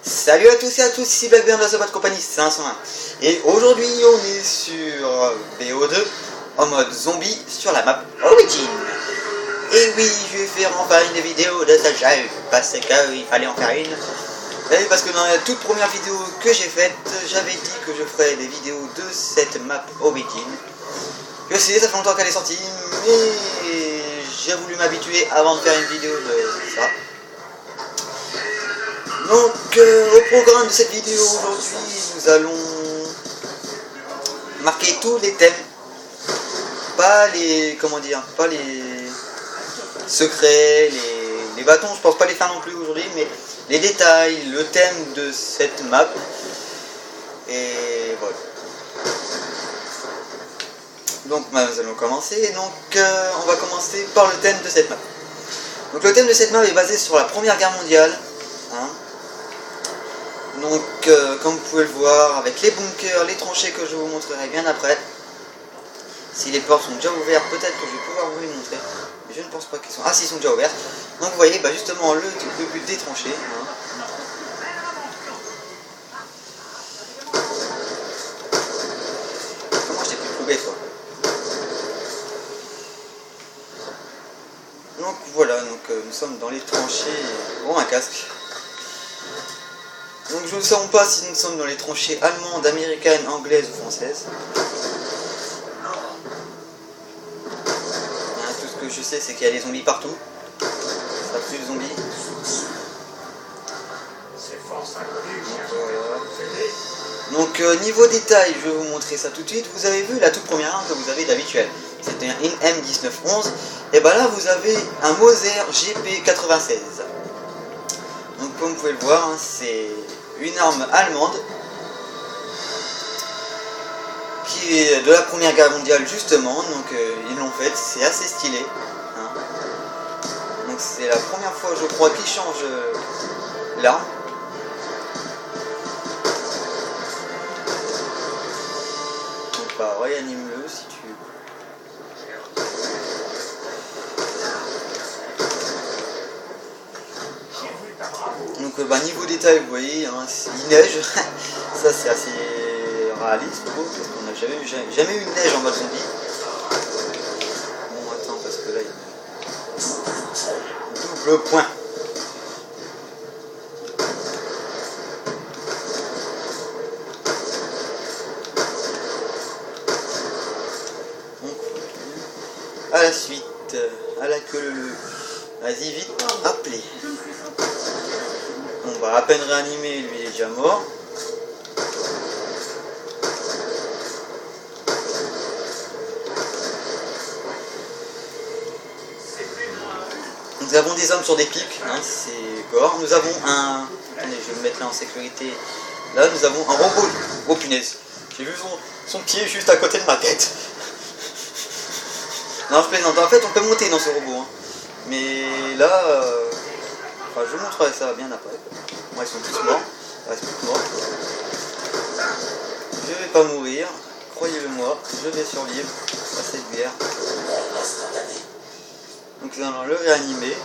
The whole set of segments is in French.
Salut à tous et à tous, ici Blackbeard de la Sobat Company 501. Et aujourd'hui on est sur BO2 en mode zombie sur la map Origin. Et oui, je vais faire enfin une vidéo de ça, j'avais parce qu'il fallait en faire une. Et parce que dans la toute première vidéo que j'ai faite, j'avais dit que je ferais des vidéos de cette map Origin. Je sais, ça fait longtemps qu'elle est sortie, mais j'ai voulu m'habituer avant de faire une vidéo de ça. Donc au programme de cette vidéo aujourd'hui, nous allons marquer tous les thèmes, pas les, comment dire, pas les secrets, les bâtons, je pense pas les faire non plus aujourd'hui, mais les détails, le thème de cette map, et voilà. Donc nous allons commencer, donc on va commencer par le thème de cette map. Donc le thème de cette map est basé sur la Première Guerre mondiale, hein. Donc comme vous pouvez le voir, avec les bunkers, les tranchées que je vous montrerai bien après. Si les portes sont déjà ouvertes, peut-être que je vais pouvoir vous les montrer. Mais je ne pense pas qu'ils sont... Ah si, ils sont déjà ouverts. Donc vous voyez, justement le but des tranchées. Hein. Comment je t'ai pu le trouver toi? Donc voilà, nous sommes dans les tranchées. Bon, un casque. Donc je ne sais pas si nous sommes dans les tranchées allemandes, américaines, anglaises ou françaises. Tout ce que je sais, c'est qu'il y a des zombies partout. Ça pue de zombies. Donc niveau détail, je vais vous montrer ça tout de suite. Vous avez vu la toute première arme que vous avez d'habituel. C'était un M1911. Et ben là vous avez un Moser GP96. Donc comme vous pouvez le voir, hein, c'est une arme allemande qui est de la Première Guerre mondiale justement, donc ils l'ont faite, c'est assez stylé, hein. Donc c'est la première fois je crois qu'ils changent l'arme. Donc bah réanime-le si tu veux. Donc niveau détail, vous voyez, hein, il neige, ça c'est assez réaliste, parce qu'on n'a jamais eu une neige en mode zombie. Bon attends, parce que là il y a double point. Donc à la suite, à la queue leu. Vas-y vite, appelez. On va à peine réanimer, lui il est déjà mort. Nous avons des hommes sur des pics, hein, c'est gore. Nous avons un... Attendez, je vais me mettre là en sécurité. Là, nous avons un robot. Oh punaise, j'ai vu son pied juste à côté de ma tête. Non, je plaisante. En fait, on peut monter dans ce robot. Hein. Mais là... Enfin, je vous montrerai ça bien après. Moi, ils sont tous morts. Il reste plus que moi. Je vais pas mourir. Croyez-le moi, je vais survivre à cette guerre. Donc nous allons le réanimer.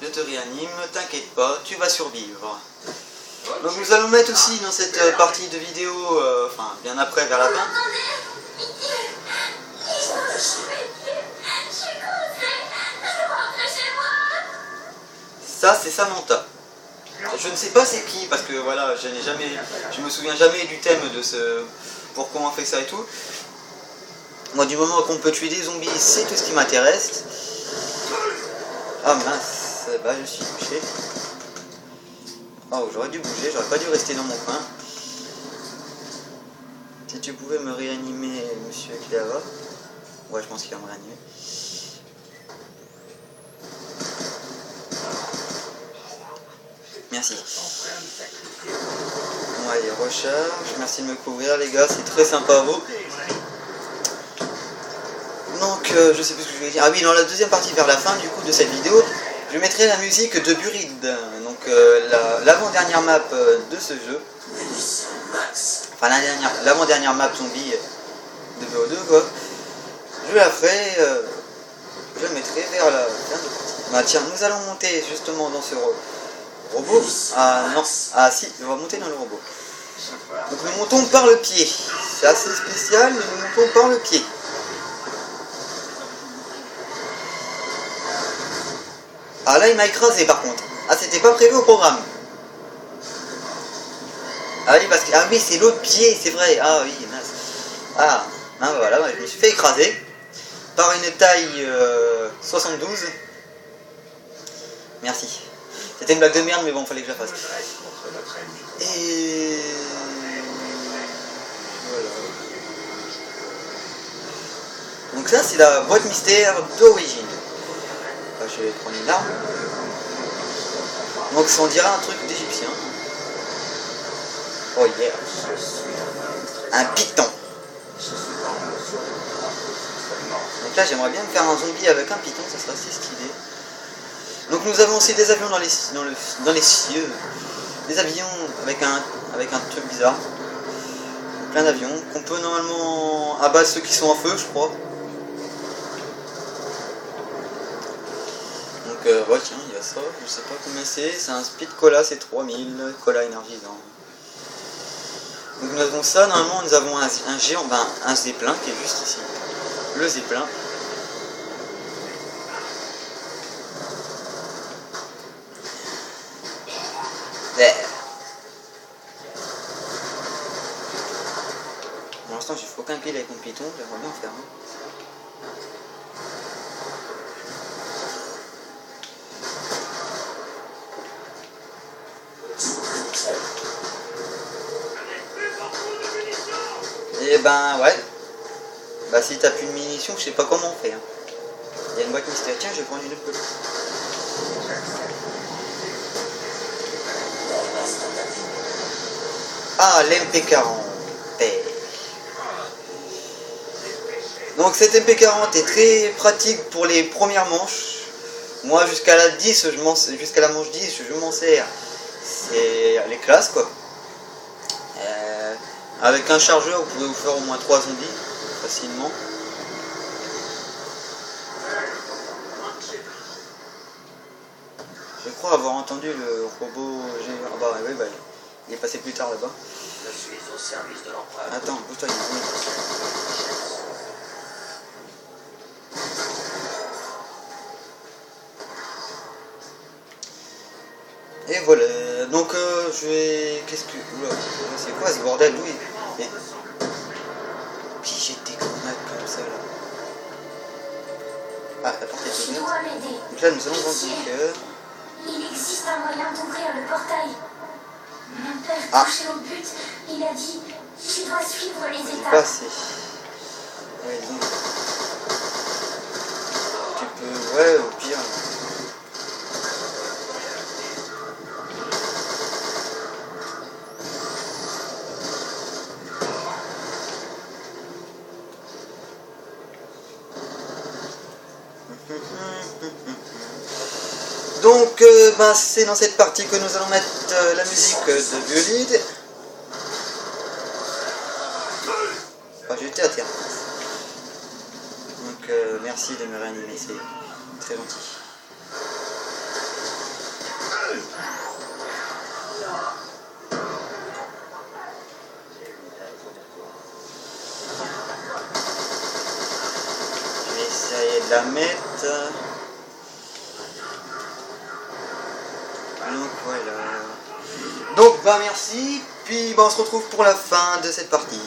Je te réanime, t'inquiète pas, tu vas survivre. Donc nous allons mettre aussi dans cette partie de vidéo, enfin bien après, vers la fin. Ça c'est Samantha. Je ne sais pas c'est qui parce que voilà, je me souviens jamais du thème de ce pourquoi on fait ça et tout. Moi du moment qu'on peut tuer des zombies, c'est tout ce qui m'intéresse. Ah mince, bah je suis touché. Oh j'aurais dû bouger, j'aurais pas dû rester dans mon coin. Si tu pouvais me réanimer monsieur qui est là-bas. Ouais je pense qu'il va me réanimer. Merci. Bon allez, recharge. Merci de me couvrir les gars, c'est très sympa à vous. Donc je sais plus ce que je voulais dire. Ah oui, dans la deuxième partie vers la fin du coup de cette vidéo, je mettrai la musique de Buried. Donc l'avant-dernière map de ce jeu. Enfin l'avant-dernière map zombie de BO2 quoi. Je la ferai, je la mettrai vers la fin de partie. Bah tiens, nous allons monter justement dans robot. Ah non, ah si, on va monter dans le robot. Donc nous montons par le pied. C'est assez spécial, mais nous montons par le pied. Ah là il m'a écrasé par contre. Ah c'était pas prévu au programme. Ah oui parce que. Ah oui c'est l'autre pied, c'est vrai. Ah oui, mince. Ah, hein, voilà, je me suis fait écraser par une taille 72. Merci. C'était une blague de merde mais bon fallait que je la fasse. Et voilà. Donc ça c'est la boîte mystère d'origine. Enfin, je vais prendre une arme. Donc ça on dirait un truc d'égyptien. Oh yeah. Un python. Donc là j'aimerais bien me faire un zombie avec un python, ça serait assez stylé. Donc nous avons aussi des avions dans les cieux. Des avions avec un truc bizarre. Plein d'avions qu'on peut normalement abattre ceux qui sont en feu je crois. Donc ouais tiens il y a ça, je sais pas combien c'est un speed cola, c'est 3000 cola énergisant. Donc nous avons ça, normalement nous avons un géant, un zeppelin qui est juste ici. Le zeppelin. Pour l'instant j'ai fait aucun pile avec mon python, j'aimerais bien en faire un. Et ben ouais. Bah si t'as plus de munitions, je sais pas comment on fait. Hein. Il y a une boîte mystère. Tiens, je vais prendre une autre. Ah, l'MP40. Donc cette MP40 est très pratique pour les premières manches. Moi jusqu'à la 10, jusqu'à la manche 10, je m'en sers. C'est les classes quoi. Avec un chargeur, vous pouvez vous faire au moins 3 zombies facilement. Je crois avoir entendu le robot géant. Ah bah oui, bah, il est passé plus tard là-bas. Je suis au service de l'empereur. Attends, bouge-toi, il est Et voilà, donc je vais... Qu'est-ce que... Oula, c'est quoi ce bordel? Oui. Et... Puis j'ai des grenades comme ça là. Ah, la porte est ouverte. Donc là nous allons dans le bunker. Il existe un moyen d'ouvrir le portail. Mon père touché au but, il a dit tu dois suivre les étapes. Passé. Ouais, donc. Tu peux... Ouais, au pire. Donc c'est dans cette partie que nous allons mettre la musique de Violide. Enfin, j'étais à terre. Donc merci de me réanimer, c'est très gentil. Je vais essayer de la mettre. Donc voilà. Donc bah merci, puis bah, on se retrouve pour la fin de cette partie.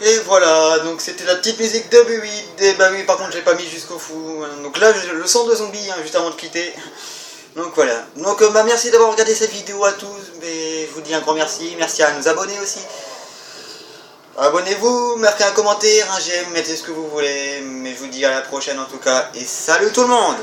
Et voilà, donc c'était la petite musique de B8, et bah oui, par contre j'ai pas mis jusqu'au fou, donc là le son de zombie, hein, juste avant de quitter, donc voilà, donc bah merci d'avoir regardé cette vidéo à tous, mais je vous dis un grand merci, merci à nous abonner aussi, abonnez-vous, marquez un commentaire, un j'aime, mettez ce que vous voulez, mais je vous dis à la prochaine en tout cas, et salut tout le monde.